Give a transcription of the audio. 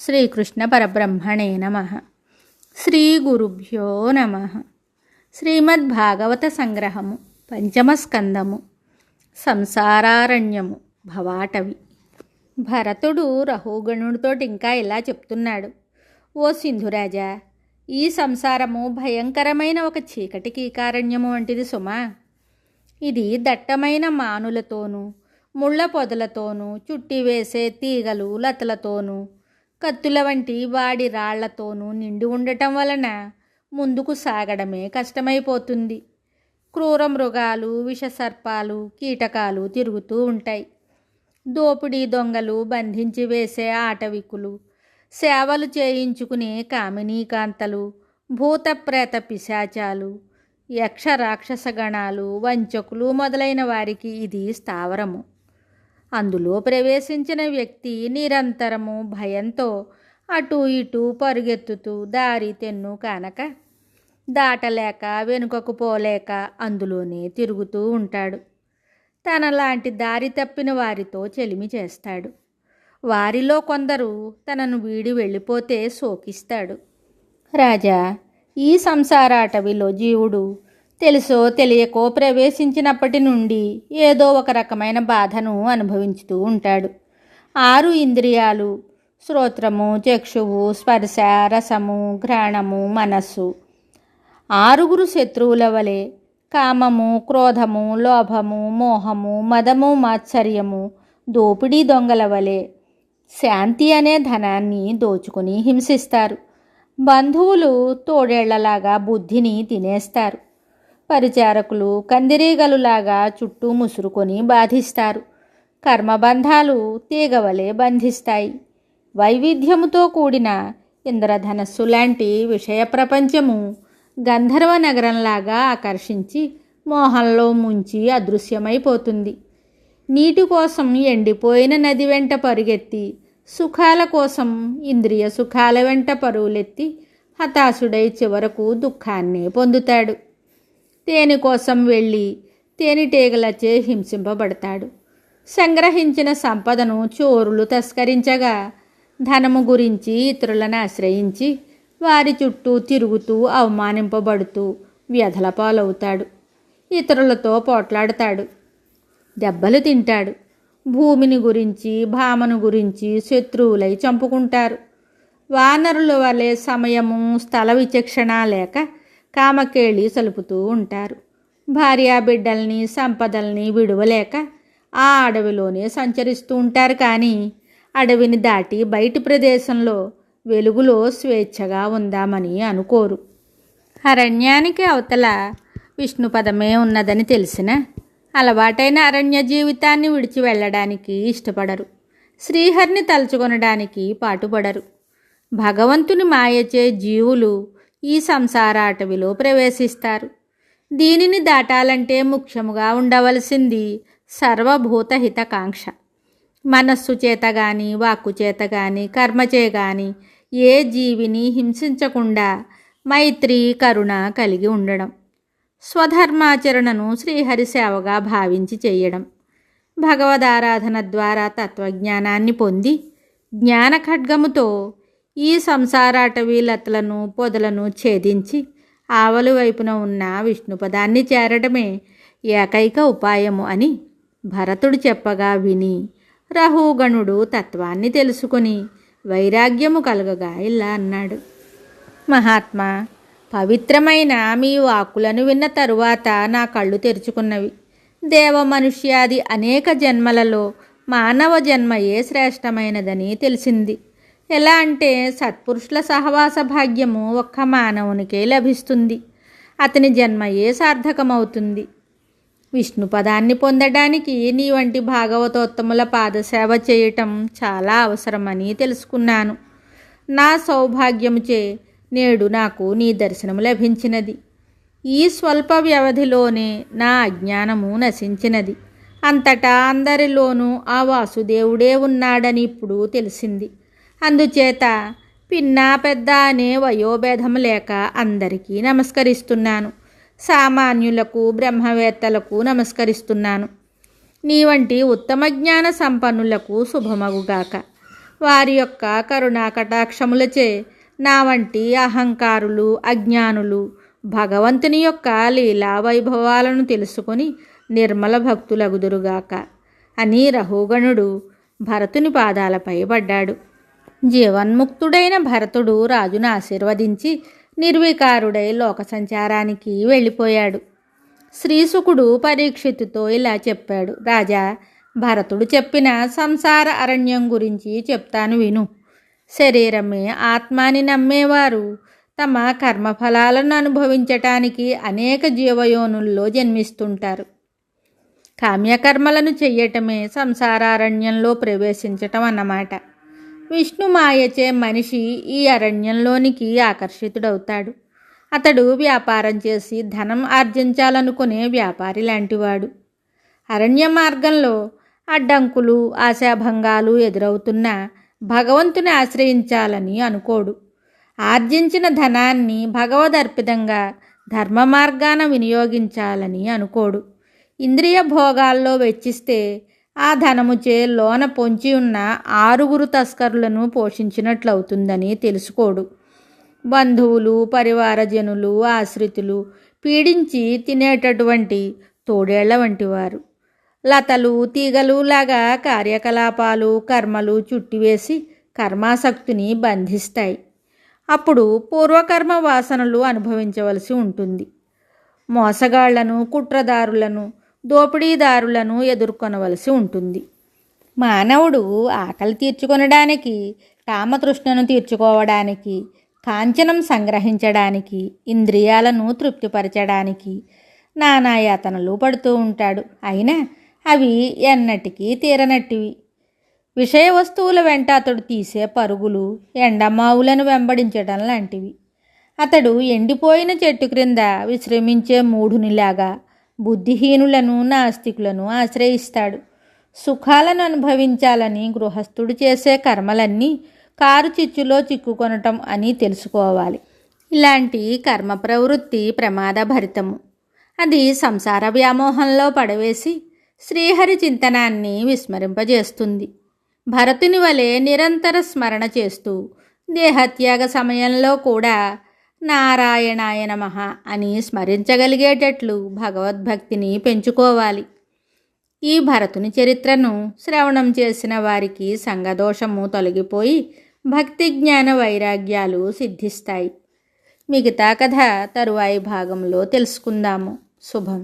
శ్రీకృష్ణ పరబ్రహ్మణే నమః. శ్రీ గురుభ్యో నమః. శ్రీమద్భాగవత సంగ్రహము, పంచమ స్కందము, సంసారారణ్యము, భవాటవి. భరతుడు రహుగణుడితోటి ఇంకా ఇలా చెప్తున్నాడు. ఓ సింధురాజా, ఈ సంసారము భయంకరమైన ఒక చీకటి కీకారణ్యము వంటిది సుమా. ఇది దట్టమైన మానులతోనూ ముళ్ళ పొదలతోనూ చుట్టివేసే తీగలు లతలతోనూ కత్తుల వంటి వాడి రాళ్లతోనూ నిండి ఉండటం వలన ముందుకు సాగడమే కష్టమైపోతుంది. క్రూర మృగాలు, విషసర్పాలు, కీటకాలు తిరుగుతూ ఉంటాయి. దోపిడీ దొంగలు, బంధించి వేసే ఆటవికులు, సేవలు చేయించుకునే కామినీకాంతలు, భూతప్రేత పిశాచాలు, యక్ష రాక్షస గణాలు, వంచకులు మొదలైన వారికి ఇది స్థావరము. అందులో ప్రవేశించిన వ్యక్తి నిరంతరము భయంతో అటూ ఇటూ పరుగెత్తుతూ దారి తెన్ను కానక దాటలేక వెనుకకు పోలేక అందులోనే తిరుగుతూ ఉంటాడు. తనలాంటి దారి తప్పిన వారితో చెలిమి చేస్తాడు. వారిలో కొందరు తనను వీడి వెళ్ళిపోతే శోకిస్తాడు. రాజా, ఈ సంసారాటవిలో జీవుడు తెలుసో తెలియకో ప్రవేశించినప్పటి నుండి ఏదో ఒక రకమైన బాధను అనుభవించుతూ ఉంటాడు. 6 ఇంద్రియాలు, శ్రోత్రము, చక్షువు, స్పర్శ, రసము, ఘ్రాణము, మనస్సు 6 శత్రువుల వలె కామము, క్రోధము, లోభము, మోహము, మదము, మాత్సర్యము, దోపిడీ దొంగల వలె శాంతి అనే ధనాన్ని దోచుకుని హింసిస్తారు. బంధువులు తోడేళ్లలాగా బుద్ధిని తినేస్తారు. పరిచారకులు కందిరీగలులాగా చుట్టూ ముసురుకొని బాధిస్తారు. కర్మబంధాలు తీగవలే బంధిస్తాయి. వైవిధ్యముతో కూడిన ఇంద్రధనస్సు లాంటి విషయ ప్రపంచము గంధర్వ నగరంలాగా ఆకర్షించి మోహంలో ముంచి అదృశ్యమైపోతుంది. నీటి కోసం ఎండిపోయిన నది వెంట పరుగెత్తి సుఖాల కోసం ఇంద్రియ సుఖాల వెంట పరుగులెత్తి హతాశుడై చివరకు దుఃఖాన్నే పొందుతాడు. తేనె కోసం వెళ్ళి తేనెటీగలచే హింసింపబడతాడు. సంగ్రహించిన సంపదను చోరులు తస్కరించగా ధనము గురించి ఇతరులను ఆశ్రయించి వారి చుట్టూ తిరుగుతూ అవమానింపబడుతూ వ్యధల పాలవుతాడు. ఇతరులతో పోట్లాడతాడు, దెబ్బలు తింటాడు. భూమిని గురించి భామను గురించి శత్రువులై చంపుకుంటారు. వానరుల వలె సమయము స్థల విచక్షణ లేక కామకేళి సలుపుతూ ఉంటారు. భార్యాబిడ్డల్ని సంపదల్ని విడువలేక ఆ అడవిలోనే సంచరిస్తూ ఉంటారు. కానీ అడవిని దాటి బయటి ప్రదేశంలో వెలుగులో స్వేచ్ఛగా ఉందామని అనుకోరు. అరణ్యానికి అవతల విష్ణుపదమే ఉన్నదని తెలిసిన అలవాటైన అరణ్య జీవితాన్ని విడిచి వెళ్ళడానికి ఇష్టపడరు. శ్రీహరిని తలుచుకొనడానికి పాటుపడరు. భగవంతుని మాయచే జీవులు ఈ సంసారాటవిలో ప్రవేశిస్తారు. దీనిని దాటాలంటే ముఖ్యముగా ఉండవలసింది సర్వభూతహితకాంక్ష. మనస్సు చేత కానీ వాక్కు చేత కానీ కర్మచే కానీ ఏ జీవిని హింసించకుండా మైత్రి కరుణ కలిగి ఉండడం, స్వధర్మాచరణను శ్రీహరి సేవగా భావించి చేయడం, భగవదారాధన ద్వారా తత్వజ్ఞానాన్ని పొంది జ్ఞాన ఖడ్గముతో ఈ సంసారాటవీ లతలను పొదలను ఛేదించి ఆవలి వైపున ఉన్న విష్ణుపదాన్ని చేరడమే ఏకైక ఉపాయము అని భరతుడు చెప్పగా విని రహుగణుడు తత్వాన్ని తెలుసుకొని వైరాగ్యము కలగగా ఇలా అన్నాడు. మహాత్మా, పవిత్రమైన మీ వాక్కులను విన్న తరువాత నా కళ్ళు తెరుచుకున్నవి. దేవ మనుష్యాది అనేక జన్మలలో మానవ జన్మయే శ్రేష్టమైనదని తెలిసింది. ఎలా అంటే సత్పురుషుల సహవాస భాగ్యము ఒక్క మానవునికే లభిస్తుంది. అతని జన్మయే సార్థకమవుతుంది. విష్ణు పదాన్ని పొందడానికి నీ వంటి భాగవతోత్తముల పాదసేవ చేయటం చాలా అవసరమని తెలుసుకున్నాను. నా సౌభాగ్యముచే నేడు నాకు నీ దర్శనము లభించినది. ఈ స్వల్ప వ్యవధిలోనే నా అజ్ఞానము నశించినది. అంతటా అందరిలోనూ ఆ వాసుదేవుడే ఉన్నాడని ఇప్పుడు తెలిసింది. అందుచేత పిన్న పెద్ద అనే వయోభేదం లేక అందరికీ నమస్కరిస్తున్నాను. సామాన్యులకు బ్రహ్మవేత్తలకు నమస్కరిస్తున్నాను. నీ వంటి ఉత్తమ జ్ఞాన సంపన్నులకు శుభమగుగాక. వారి యొక్క కరుణా కటాక్షములచే నా వంటి అహంకారులు అజ్ఞానులు భగవంతుని యొక్క లీలా వైభవాలను తెలుసుకొని నిర్మల భక్తులగుదురుగాక అని రహోగణుడు భరతుని పాదాలపై పడ్డాడు. జీవన్ముక్తుడైన భరతుడు రాజును ఆశీర్వదించి నిర్వికారుడై లోక సంచారానికి వెళ్ళిపోయాడు. శ్రీశుకుడు పరీక్షితుతో ఇలా చెప్పాడు: రాజా, భరతుడు చెప్పిన సంసార అరణ్యం గురించి చెప్తాను విను. శరీరమే ఆత్మాని నమ్మేవారు తమ కర్మఫలాలను అనుభవించటానికి అనేక జీవయోనుల్లో జన్మిస్తుంటారు. కామ్యకర్మలను చెయ్యటమే సంసారారణ్యంలో ప్రవేశించటం అన్నమాట. విష్ణు మాయచే మనిషి ఈ అరణ్యంలోనికి ఆకర్షితుడవుతాడు. అతడు వ్యాపారం చేసి ధనం ఆర్జించాలనుకునే వ్యాపారి లాంటివాడు. అరణ్య మార్గంలో అడ్డంకులు ఆశాభంగాలు ఎదురవుతున్నా భగవంతుని ఆశ్రయించాలని అనుకోడు. ఆర్జించిన ధనాన్ని భగవదర్పితంగా ధర్మ మార్గాన వినియోగించాలని అనుకోడు. ఇంద్రియ భోగాల్లో వెచ్చిస్తే ఆ ధనముచే లోన పొంచి ఉన్న 6 తస్కరులను పోషించినట్లవుతుందని తెలుసుకోడు. బంధువులు, పరివారజనులు, ఆశ్రితులు పీడించి తినేటటువంటి తోడేళ్ల వంటివారు. లతలు తీగలు లాగా కార్యకలాపాలు కర్మలు చుట్టివేసి కర్మాసక్తిని బంధిస్తాయి. అప్పుడు పూర్వకర్మ వాసనలు అనుభవించవలసి ఉంటుంది. మోసగాళ్లను, కుట్రదారులను, దోపిడీదారులను ఎదుర్కొనవలసి ఉంటుంది. మానవుడు ఆకలి తీర్చుకొనడానికి, కామతృష్ణను తీర్చుకోవడానికి, కాంచనం సంగ్రహించడానికి, ఇంద్రియాలను తృప్తిపరచడానికి నానాయాతనలు పడుతూ ఉంటాడు. అయినా అవి ఎన్నటికీ తీరనట్టివి. విషయ వస్తువుల వెంట అతడు తీసే పరుగులు ఎండమావులను వెంబడించడం లాంటివి. అతడు ఎండిపోయిన చెట్టు క్రింద విశ్రమించే మూఢునిలాగా బుద్ధిహీనులను, నాస్తికులను ఆశ్రయిస్తాడు. సుఖాలను అనుభవించాలని గృహస్థుడు చేసే కర్మలన్నీ కారు చిచ్చులో చిక్కుకొనటం అని తెలుసుకోవాలి. ఇలాంటి కర్మ ప్రవృత్తి ప్రమాదభరితము. అది సంసార వ్యామోహంలో పడవేసి శ్రీహరి చింతనాన్ని విస్మరింపజేస్తుంది. భరతుని వలె నిరంతర స్మరణ చేస్తూ దేహత్యాగ సమయంలో కూడా నారాయణాయ నమః అని స్మరించగలిగేటట్లు భగవద్భక్తిని పెంచుకోవాలి. ఈ భరతుని చరిత్రను శ్రవణం చేసిన వారికి సంగదోషము తొలగిపోయి భక్తి జ్ఞాన వైరాగ్యాలు సిద్ధిస్తాయి. మిగతా కథ తరువాయి భాగంలో తెలుసుకుందాము. శుభం.